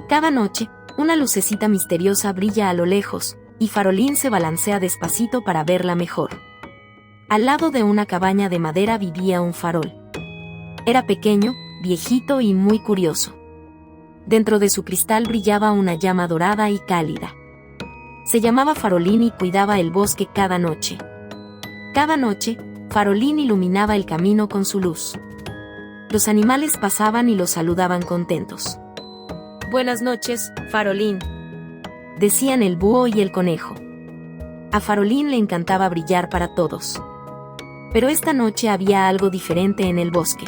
Cada noche, una lucecita misteriosa brilla a lo lejos, y Farolín se balancea despacito para verla mejor. Al lado de una cabaña de madera vivía un farol. Era pequeño, viejito y muy curioso. Dentro de su cristal brillaba una llama dorada y cálida. Se llamaba Farolín y cuidaba el bosque cada noche. Cada noche, Farolín iluminaba el camino con su luz. Los animales pasaban y lo saludaban contentos. Buenas noches, Farolín, decían el búho y el conejo. A Farolín le encantaba brillar para todos. Pero esta noche había algo diferente en el bosque.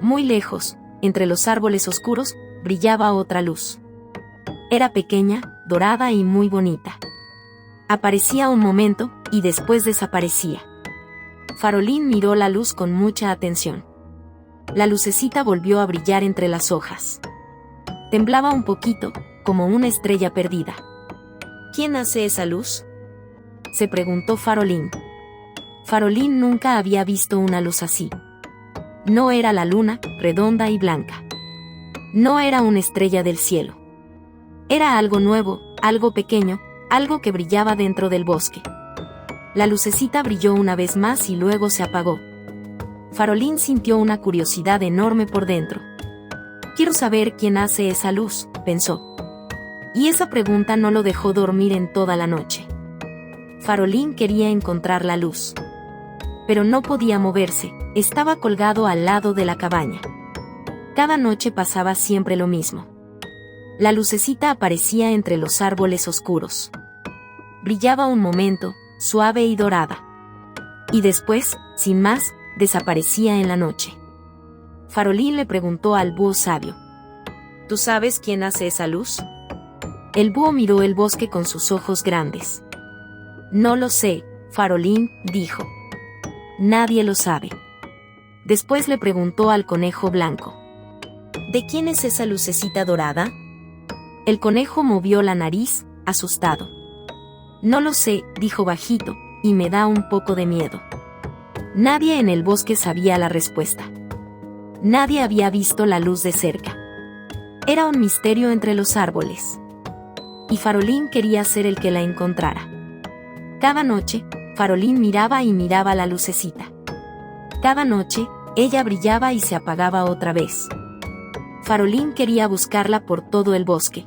Muy lejos, entre los árboles oscuros, brillaba otra luz. Era pequeña, dorada y muy bonita. Aparecía un momento, y después desaparecía. Farolín miró la luz con mucha atención. La lucecita volvió a brillar entre las hojas. Temblaba un poquito, como una estrella perdida. ¿Quién hace esa luz?, se preguntó Farolín. Farolín nunca había visto una luz así. No era la luna, redonda y blanca. No era una estrella del cielo. Era algo nuevo, algo pequeño, algo que brillaba dentro del bosque. La lucecita brilló una vez más y luego se apagó. Farolín sintió una curiosidad enorme por dentro. Quiero saber quién hace esa luz, pensó. Y esa pregunta no lo dejó dormir en toda la noche. Farolín quería encontrar la luz. Pero no podía moverse, estaba colgado al lado de la cabaña. Cada noche pasaba siempre lo mismo. La lucecita aparecía entre los árboles oscuros. Brillaba un momento, suave y dorada. Y después, sin más, desaparecía en la noche. Farolín le preguntó al búho sabio: ¿Tú sabes quién hace esa luz? El búho miró el bosque con sus ojos grandes. No lo sé, Farolín, dijo. Nadie lo sabe. Después le preguntó al conejo blanco: ¿De quién es esa lucecita dorada? El conejo movió la nariz, asustado. No lo sé, dijo bajito, y me da un poco de miedo. Nadie en el bosque sabía la respuesta. Nadie había visto la luz de cerca. Era un misterio entre los árboles. Y Farolín quería ser el que la encontrara. Cada noche, Farolín miraba y miraba la lucecita. Cada noche, ella brillaba y se apagaba otra vez. Farolín quería buscarla por todo el bosque.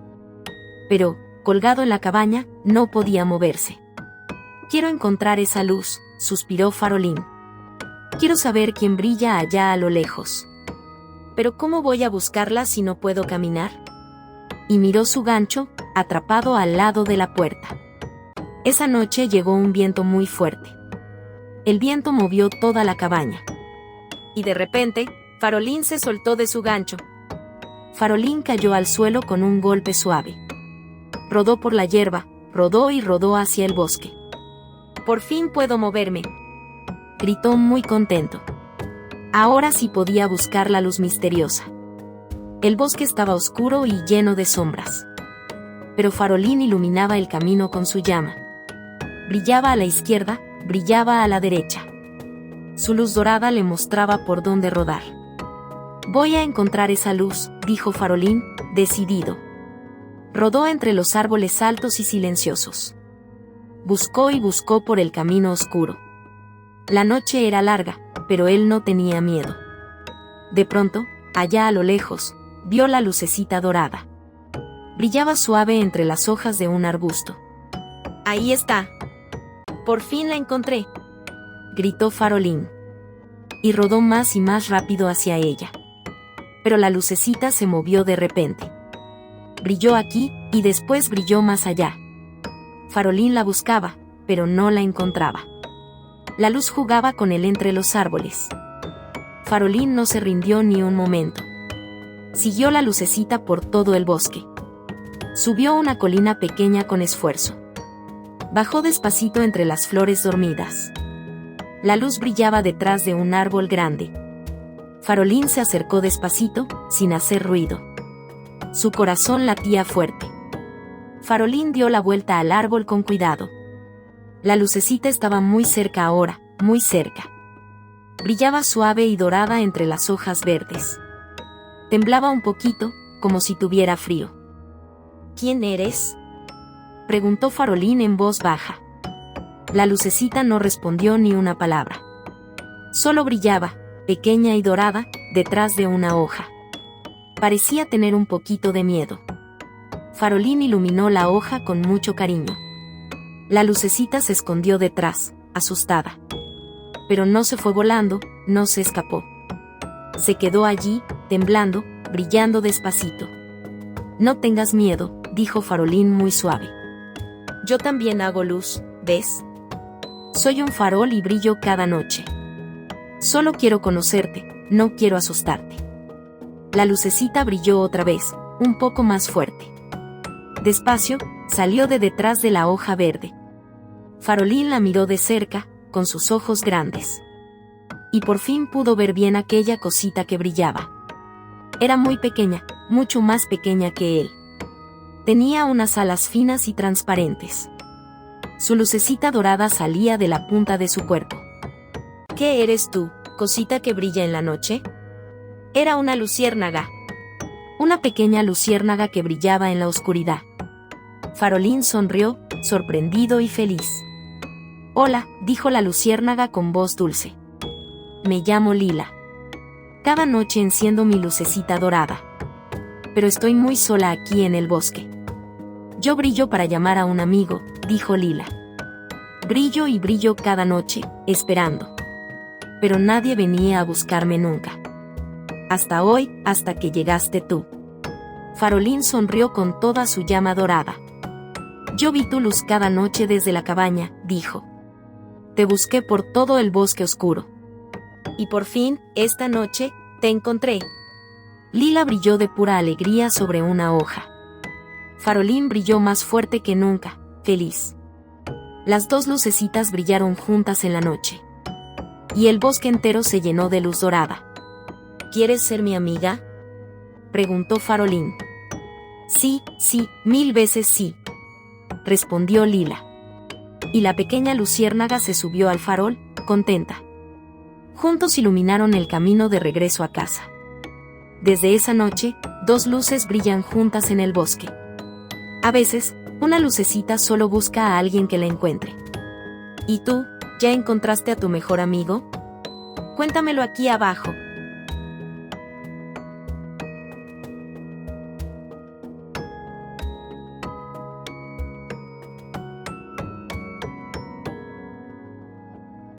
Pero, colgado en la cabaña, no podía moverse. Quiero encontrar esa luz, suspiró Farolín. Quiero saber quién brilla allá a lo lejos. ¿Pero cómo voy a buscarla si no puedo caminar? Y miró su gancho, atrapado al lado de la puerta. Esa noche llegó un viento muy fuerte. El viento movió toda la cabaña. Y de repente, Farolín se soltó de su gancho. Farolín cayó al suelo con un golpe suave. Rodó por la hierba, rodó y rodó hacia el bosque. Por fin puedo moverme, gritó muy contento. Ahora sí podía buscar la luz misteriosa. El bosque estaba oscuro y lleno de sombras. Pero Farolín iluminaba el camino con su llama. Brillaba a la izquierda, brillaba a la derecha. Su luz dorada le mostraba por dónde rodar. Voy a encontrar esa luz, dijo Farolín, decidido. Rodó entre los árboles altos y silenciosos. Buscó y buscó por el camino oscuro. La noche era larga, pero él no tenía miedo. De pronto, allá a lo lejos, vio la lucecita dorada. Brillaba suave entre las hojas de un arbusto. Ahí está. Por fin la encontré, gritó Farolín. Y rodó más y más rápido hacia ella. Pero la lucecita se movió de repente. Brilló aquí, y después brilló más allá. Farolín la buscaba, pero no la encontraba. La luz jugaba con él entre los árboles. Farolín no se rindió ni un momento. Siguió la lucecita por todo el bosque. Subió una colina pequeña con esfuerzo. Bajó despacito entre las flores dormidas. La luz brillaba detrás de un árbol grande. Farolín se acercó despacito, sin hacer ruido. Su corazón latía fuerte. Farolín dio la vuelta al árbol con cuidado. La lucecita estaba muy cerca ahora, muy cerca. Brillaba suave y dorada entre las hojas verdes. Temblaba un poquito, como si tuviera frío. ¿Quién eres? Preguntó Farolín en voz baja. La lucecita no respondió ni una palabra. Solo brillaba, pequeña y dorada, detrás de una hoja. Parecía tener un poquito de miedo. Farolín iluminó la hoja con mucho cariño. La lucecita se escondió detrás, asustada. Pero no se fue volando, no se escapó. Se quedó allí, temblando, brillando despacito. No tengas miedo, dijo Farolín muy suave. Yo también hago luz, ¿ves? Soy un farol y brillo cada noche. Solo quiero conocerte, no quiero asustarte. La lucecita brilló otra vez, un poco más fuerte. Despacio, salió de detrás de la hoja verde. Farolín la miró de cerca, con sus ojos grandes. Y por fin pudo ver bien aquella cosita que brillaba. Era muy pequeña, mucho más pequeña que él. Tenía unas alas finas y transparentes. Su lucecita dorada salía de la punta de su cuerpo. ¿Qué eres tú, cosita que brilla en la noche? Era una luciérnaga. Una pequeña luciérnaga que brillaba en la oscuridad. Farolín sonrió, sorprendido y feliz. Hola, dijo la luciérnaga con voz dulce. Me llamo Lila. Cada noche enciendo mi lucecita dorada. Pero estoy muy sola aquí en el bosque. Yo brillo para llamar a un amigo, dijo Lila. Brillo y brillo cada noche, esperando. Pero nadie venía a buscarme nunca. Hasta hoy, hasta que llegaste tú. Farolín sonrió con toda su llama dorada. Yo vi tu luz cada noche desde la cabaña, dijo. Te busqué por todo el bosque oscuro. Y por fin, esta noche, te encontré. Lila brilló de pura alegría sobre una hoja. Farolín brilló más fuerte que nunca, feliz. Las dos lucecitas brillaron juntas en la noche. Y el bosque entero se llenó de luz dorada. ¿Quieres ser mi amiga? Preguntó Farolín. Sí, sí, 1000 veces sí. Respondió Lila. Y la pequeña luciérnaga se subió al farol, contenta. Juntos iluminaron el camino de regreso a casa. Desde esa noche, dos luces brillan juntas en el bosque. A veces, una lucecita solo busca a alguien que la encuentre. ¿Y tú, ya encontraste a tu mejor amigo? Cuéntamelo aquí abajo.